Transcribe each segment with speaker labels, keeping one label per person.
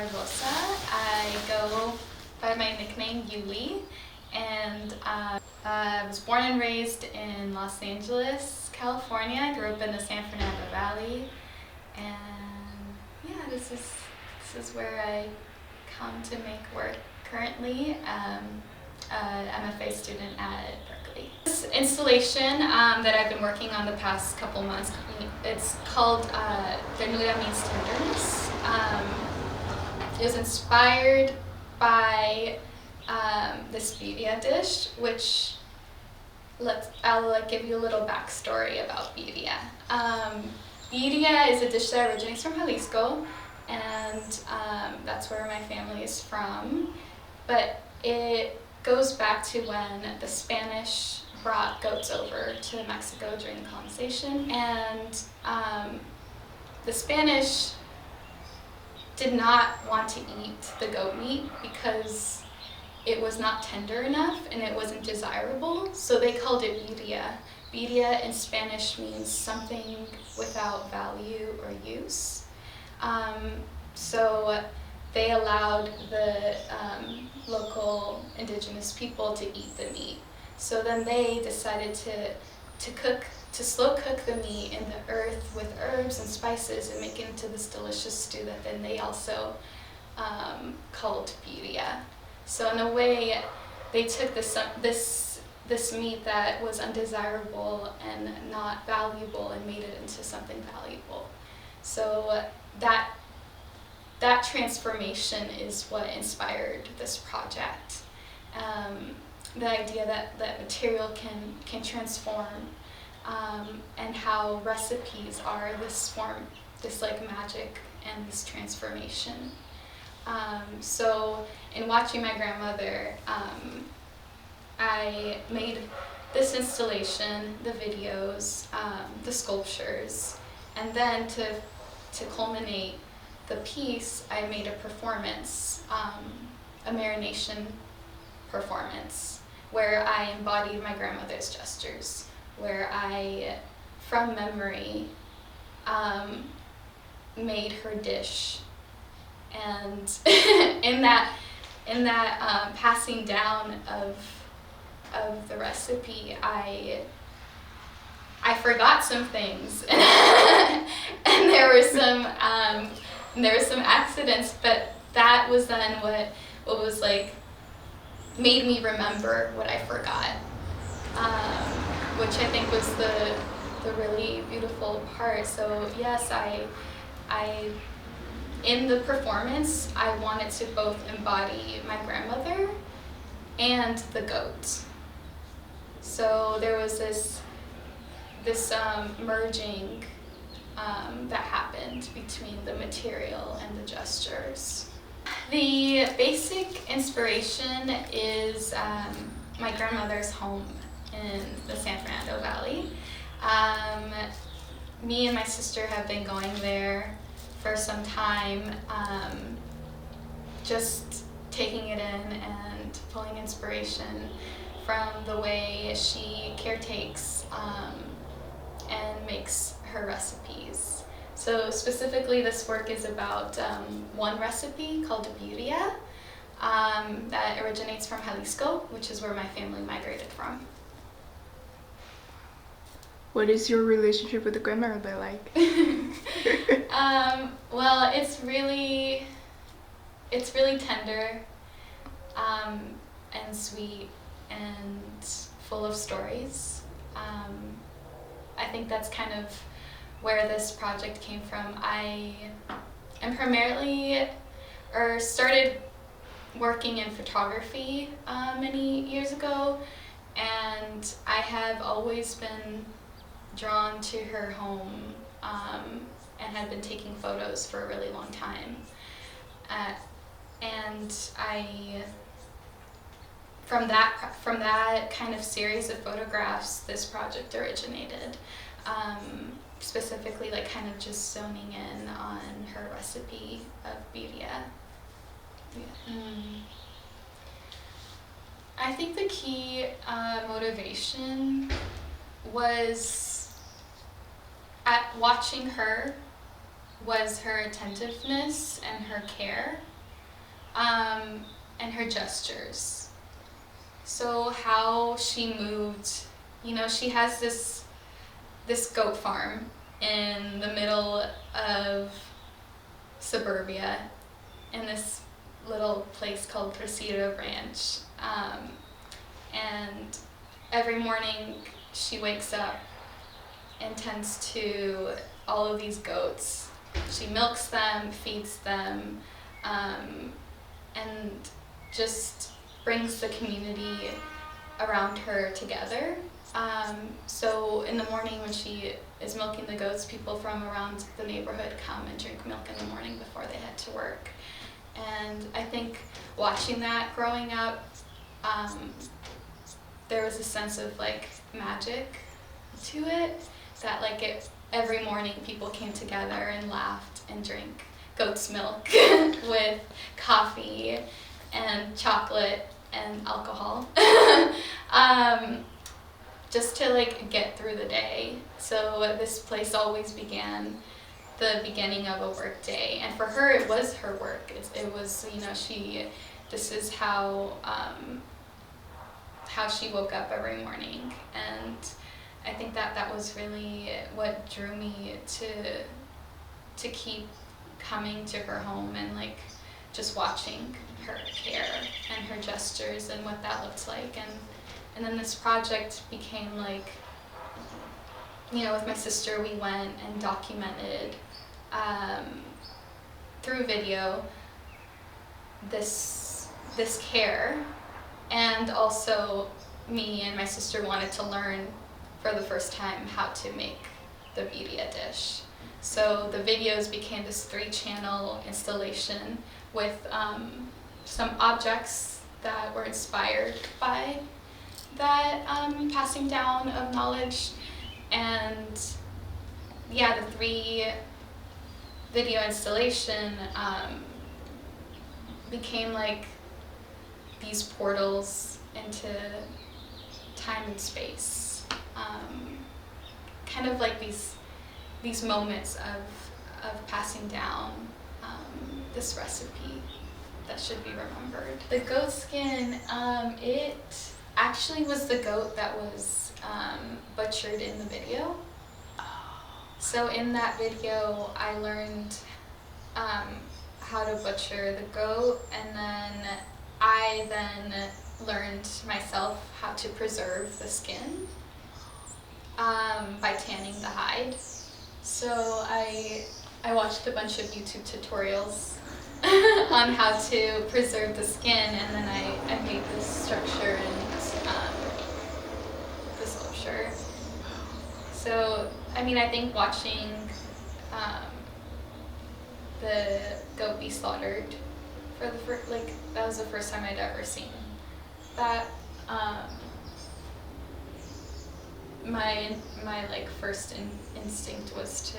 Speaker 1: Barbosa. I go by my nickname Yuli, and I was born and raised in Los Angeles, California. I grew up in the San Fernando Valley, and yeah, this is where I come to make work currently. MFA student at Berkeley. This installation that I've been working on the past couple months, it's called Ternura Means Tenderness. It was inspired by this birria dish, which I'll give you a little backstory about birria. Birria is a dish that originates from Jalisco, and that's where my family is from. But it goes back to when the Spanish brought goats over to Mexico during colonization, and the Spanish did not want to eat the goat meat because it was not tender enough and it wasn't desirable, so they called it birria. Birria in Spanish means something without value or use. So they allowed the local indigenous people to eat the meat. So then they decided to slow cook the meat in the earth with herbs and spices and make it into this delicious stew that then they also called birria. So in a way, they took this meat that was undesirable and not valuable and made it into something valuable. So that transformation is what inspired this project. The idea that material can transform, and how recipes are this like magic and this transformation. So in watching my grandmother, I made this installation, the videos, the sculptures, and then to culminate the piece, I made a performance, a marination performance, where I embodied my grandmother's gestures, where I, from memory, made her dish. And in that passing down of the recipe, I forgot some things, and there were some accidents, but that was then what was like made me remember what I forgot, which I think was the really beautiful part. So yes, I in the performance, I wanted to both embody my grandmother and the goat. So there was this merging that happened between the material and the gestures. The basic inspiration is my grandmother's home in the San Fernando Valley. Me and my sister have been going there for some time, just taking it in and pulling inspiration from the way she caretakes and makes her recipes. So specifically, this work is about one recipe called birria that originates from Jalisco, which is where my family migrated from.
Speaker 2: What is your relationship with the grandmother like?
Speaker 1: Well, it's really tender and sweet and full of stories. I think that's kind of where this project came from. I am started working in photography many years ago, and I have always been drawn to her home and had been taking photos for a really long time. And from that kind of series of photographs, this project originated. Specifically, like kind of just zoning in on her recipe of birria. Yeah. I think the key motivation was at watching her was her attentiveness and her care and her gestures. So how she moved, she has this goat farm in the middle of suburbia in this little place called Presidio Ranch. And every morning she wakes up and tends to all of these goats. She milks them, feeds them, and just brings the community around her together. So in the morning when she is milking the goats, people from around the neighborhood come and drink milk in the morning before they head to work. And I think watching that growing up, there was a sense of like magic to it, that like every morning people came together and laughed and drank goat's milk with coffee and chocolate and alcohol. Just to like get through the day. So this place always began the beginning of a work day, and for her it was her work. It was, this is how she woke up every morning, and I think that was really what drew me to keep coming to her home and like just watching her care and her gestures and what that looked like. And then this project became like, with my sister we went and documented through video this care, and also me and my sister wanted to learn for the first time how to make the birria dish. So the videos became this 3-channel installation with some objects that were inspired by that passing down of knowledge. And yeah, the 3 video installation became like these portals into time and space, kind of like these moments of passing down this recipe that should be remembered. The goat skin, it actually was the goat that was butchered in the video. So in that video I learned how to butcher the goat, and then I learned myself how to preserve the skin by tanning the hide. So I watched a bunch of YouTube tutorials on how to preserve the skin, and then I made this structure and the sculpture. So I think watching the goat be slaughtered for the first, that was the first time I'd ever seen that. My first instinct was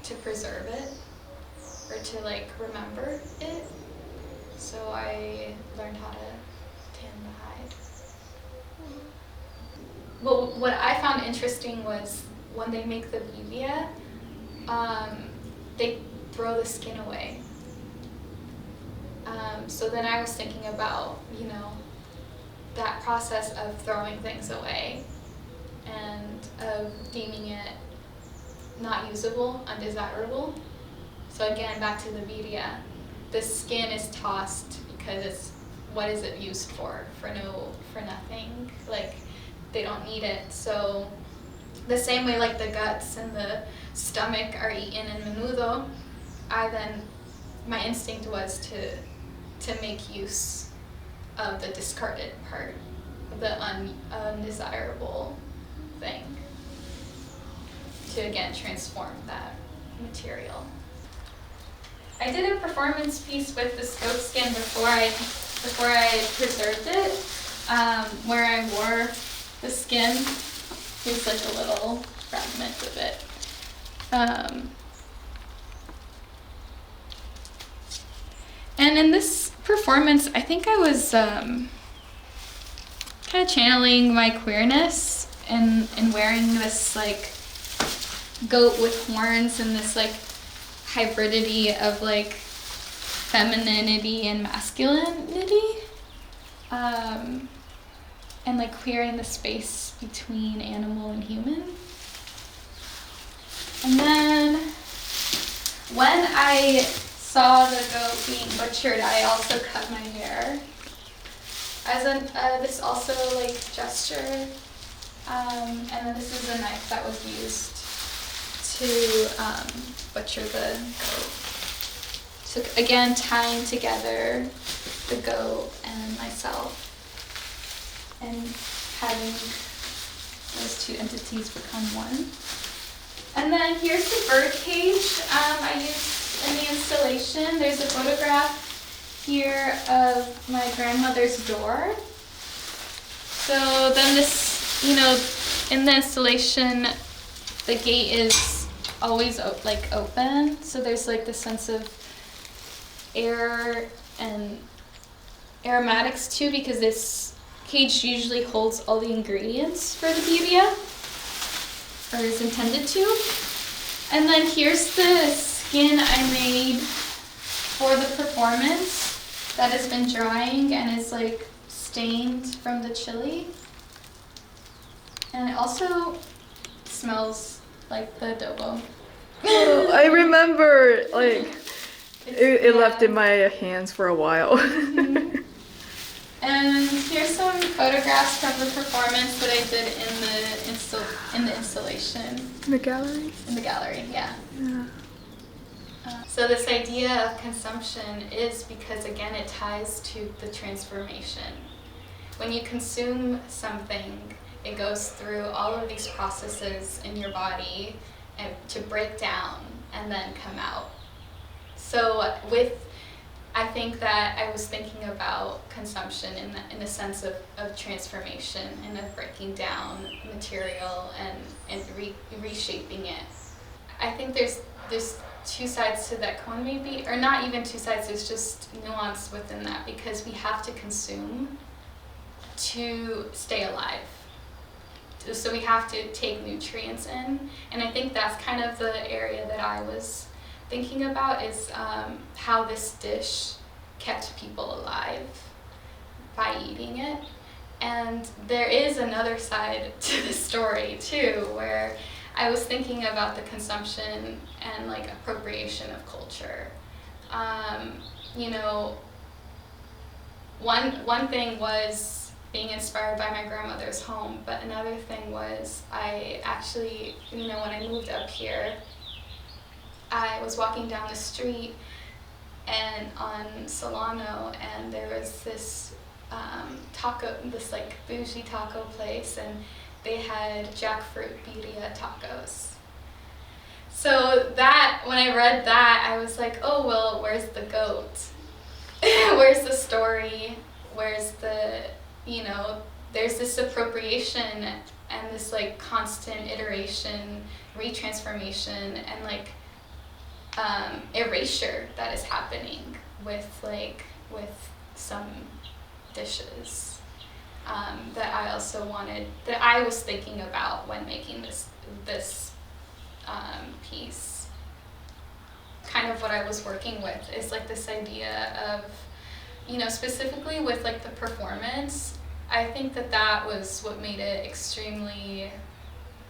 Speaker 1: to preserve it, or to remember it. So I learned how to tan the hide. Well, what I found interesting was when they make the birria, they throw the skin away. So then I was thinking about, that process of throwing things away and of deeming it not usable, undesirable. So again, back to the birria, the skin is tossed because what is it used for? For nothing. They don't need it. So the same way the guts and the stomach are eaten in menudo, my instinct was to make use of the discarded part, of the undesirable thing, to again transform that material. I did a performance piece with this goat skin before I preserved it, where I wore the skin. Here's a little fragment of it. And in this performance, I think I was kind of channeling my queerness and wearing this goat with horns and this hybridity of femininity and masculinity, and like clearing the space between animal and human. And then when I saw the goat being butchered, I also cut my hair as this also like gesture. And then this is a knife that was used to butcher the goat. So again, tying together the goat and myself and having those two entities become one. And then here's the bird cage I used in the installation. There's a photograph here of my grandmother's door. So then this, in the installation, the gate is always open. So there's like this sense of air and aromatics too, because this cage usually holds all the ingredients for the birria, or is intended to. And then here's the skin I made for the performance that has been drying and is like stained from the chili. And it also smells like the adobo.
Speaker 2: Oh, I remember, it left in my hands for a while.
Speaker 1: Mm-hmm. And here's some photographs from the performance that I did in the installation.
Speaker 2: In the gallery?
Speaker 1: In the gallery, yeah.
Speaker 2: Yeah.
Speaker 1: So this idea of consumption is because, again, it ties to the transformation. When you consume something, it goes through all of these processes in your body to break down and then come out. So I think that I was thinking about consumption in the sense of transformation and of breaking down material and reshaping it. I think there's two sides to that coin, maybe, or not even two sides, there's just nuance within that, because we have to consume to stay alive. So we have to take nutrients in, and I think that's kind of the area that I was thinking about, is how this dish kept people alive by eating it. And there is another side to the story too, where I was thinking about the consumption and like appropriation of culture. One thing was being inspired by my grandmother's home, but another thing was I actually, when I moved up here, I was walking down the street and on Solano, and there was this this like bougie taco place, and they had jackfruit birria tacos. So that, when I read that, I was like, oh, well, where's the goat? Where's the story? Where's the, there's this appropriation and this like constant iteration, retransformation, and like erasure that is happening with some dishes that I also wanted, that I was thinking about when making this piece. Kind of what I was working with is like this idea of, specifically with like the performance, I think that was what made it extremely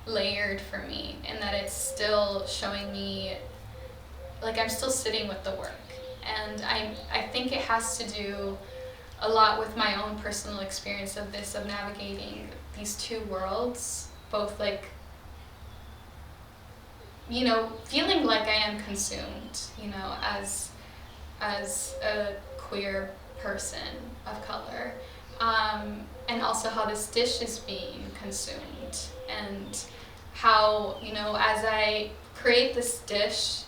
Speaker 1: layered for me, in that it's still showing me, like, I'm still sitting with the work. And I think it has to do a lot with my own personal experience of navigating these two worlds, both like, feeling like I am consumed, as a queer person of color, and also how this dish is being consumed, and how, as I create this dish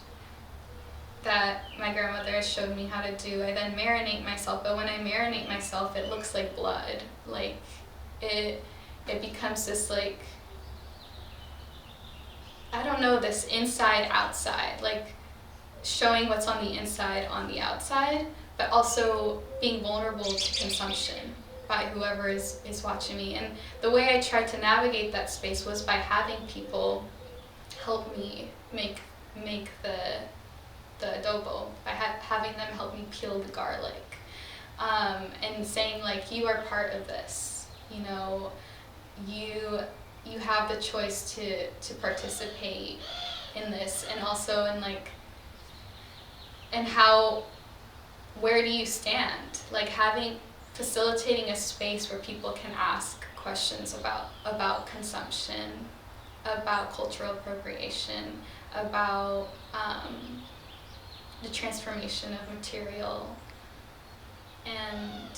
Speaker 1: that my grandmother has showed me how to do, I then marinate myself, but when I marinate myself, it looks like blood. Like, it becomes this, like, I don't know, this inside outside, like showing what's on the inside on the outside, but also being vulnerable to consumption by whoever is watching me. And the way I tried to navigate that space was by having people help me make the adobo, by having having them help me peel the garlic, and saying like, you are part of this, you know, you have the choice to participate in this, and also in like, and how, where do you stand? Like facilitating a space where people can ask questions about consumption, about cultural appropriation, about the transformation of material, and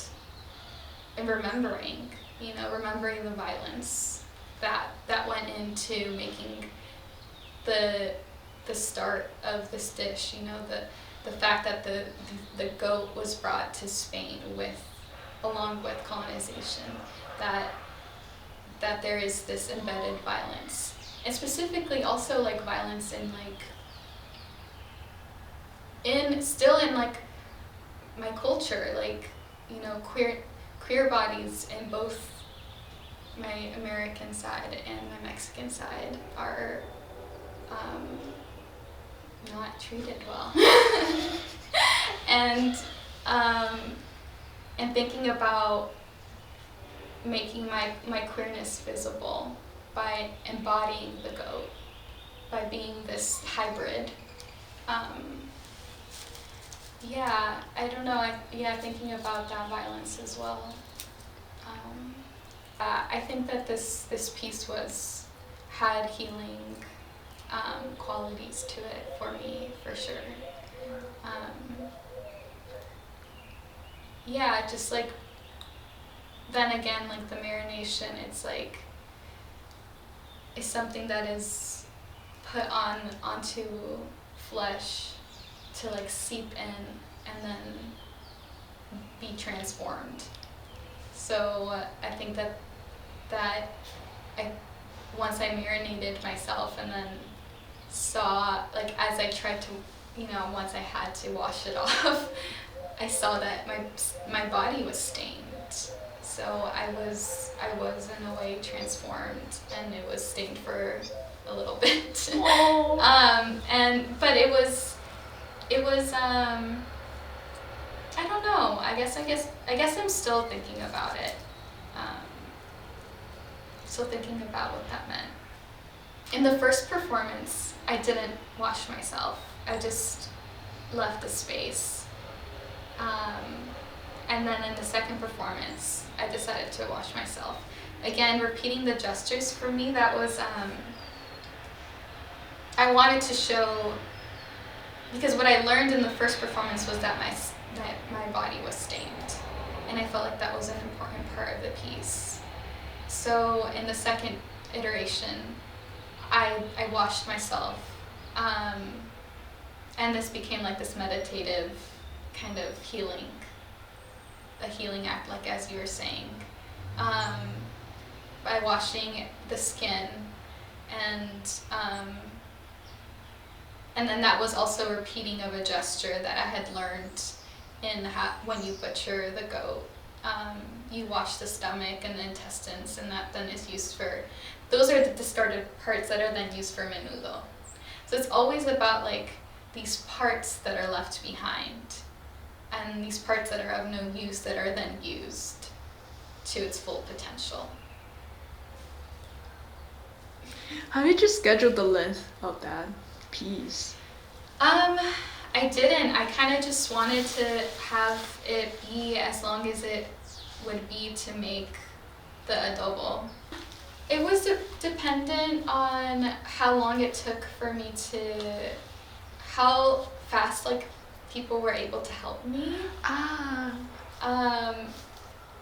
Speaker 1: remembering, you know, remembering the violence that went into making the start of this dish. You know, the fact that the goat was brought to Spain along with colonization, that there is this embedded violence, and specifically also like violence in still in like my culture, like, you know, queer bodies in both my American side and my Mexican side are not treated well. and thinking about making my queerness visible by embodying the goat, by being this hybrid. Yeah, I don't know. Thinking about that violence as well. I think that this piece had healing qualities to it for me, for sure. Just like, then again, like the marination, it's something that is put onto flesh to like seep in and then be transformed. So I think that once I marinated myself and then saw, like, as I tried to, you know, once I had to wash it off, I saw that my body was stained. So I was in a way transformed, and it was stained for a little bit. But it was I don't know. I guess I'm still thinking about it. Still thinking about what that meant. In the first performance, I didn't wash myself. I just left the space. And then in the second performance, I decided to wash myself. Again, repeating the gestures for me, that was, I wanted to show, because what I learned in the first performance was that my body was stained. And I felt like that was an important part of the piece. So in the second iteration, I washed myself. And this became like this meditative kind of healing, a healing act, like as you were saying, by washing the skin, and then that was also repeating of a gesture that I had learned in when you butcher the goat. You wash the stomach and the intestines, and that then is used for, those are the discarded parts that are then used for menudo. So it's always about like these parts that are left behind, and these parts that are of no use that are then used to its full potential.
Speaker 2: How did you schedule the length of that piece?
Speaker 1: I didn't. I kind of just wanted to have it be as long as it would be to make the adobo. It was dependent on how long it took for me how fast like people were able to help me.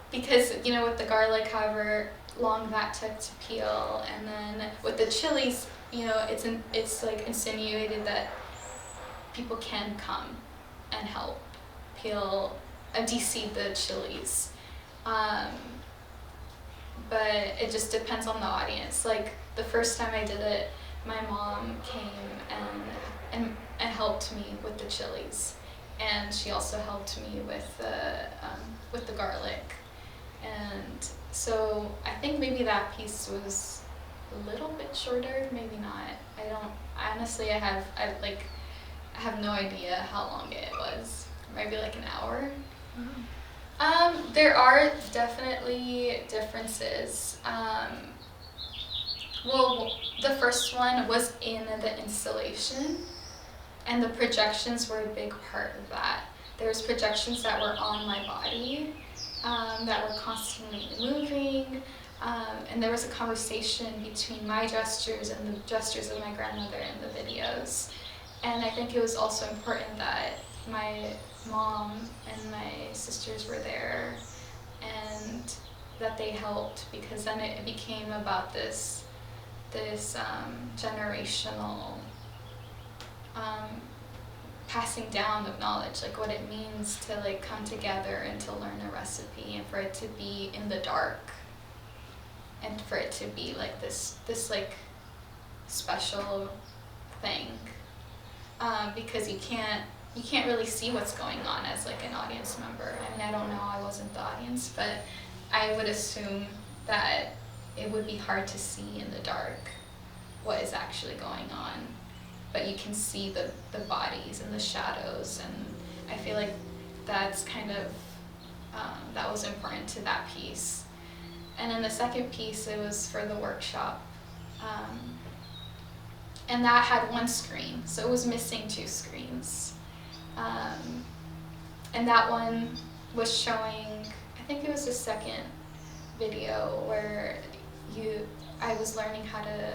Speaker 1: Because, you know, with the garlic, however long that took to peel, and then with the chilies, you know, it's like insinuated that people can come and help peel, de-seed the chilies. But it just depends on the audience. Like the first time I did it, my mom came and helped me with the chilies, and she also helped me with the garlic. And so I think maybe that piece was a little bit shorter, maybe not. I have no idea how long it was. maybe like an hour. There are definitely differences. Well, the first one was in the installation, and the projections were a big part of that. There was projections that were on my body, that were constantly moving, and there was a conversation between my gestures and the gestures of my grandmother in the videos. And I think it was also important that my mom and my sisters were there and that they helped, because then it became about this generational passing down of knowledge, like what it means to like come together and to learn a recipe, and for it to be in the dark, and for it to be like this like special thing, because you can't really see what's going on as like an audience member. I mean, I don't know, I wasn't the audience, but I would assume that it would be hard to see in the dark what is actually going on, but you can see the bodies and the shadows, and I feel like that's kind of, that was important to that piece. And then the second piece, it was for the workshop, and that had one screen, so it was missing 2 screens. And that one was showing, I think it was the second video where I was learning how to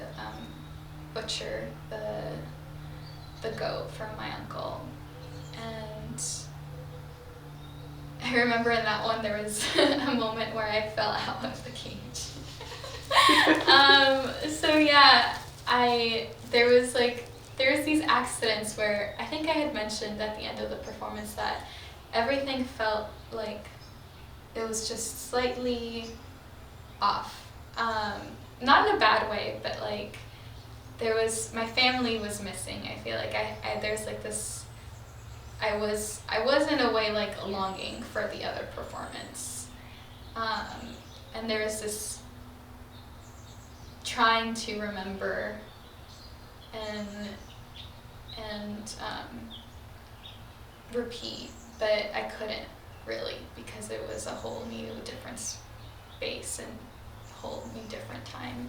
Speaker 1: butcher the goat from my uncle. And I remember in that one there was a moment where I fell out of the cage. So yeah, there was these accidents where I think I had mentioned at the end of the performance that everything felt like it was just slightly off. Not in a bad way, but like my family was missing. I feel like there's like this, I was in a way like longing for the other performance. And there was this trying to remember and repeat, but I couldn't really, because it was a whole new different space and a whole new different time.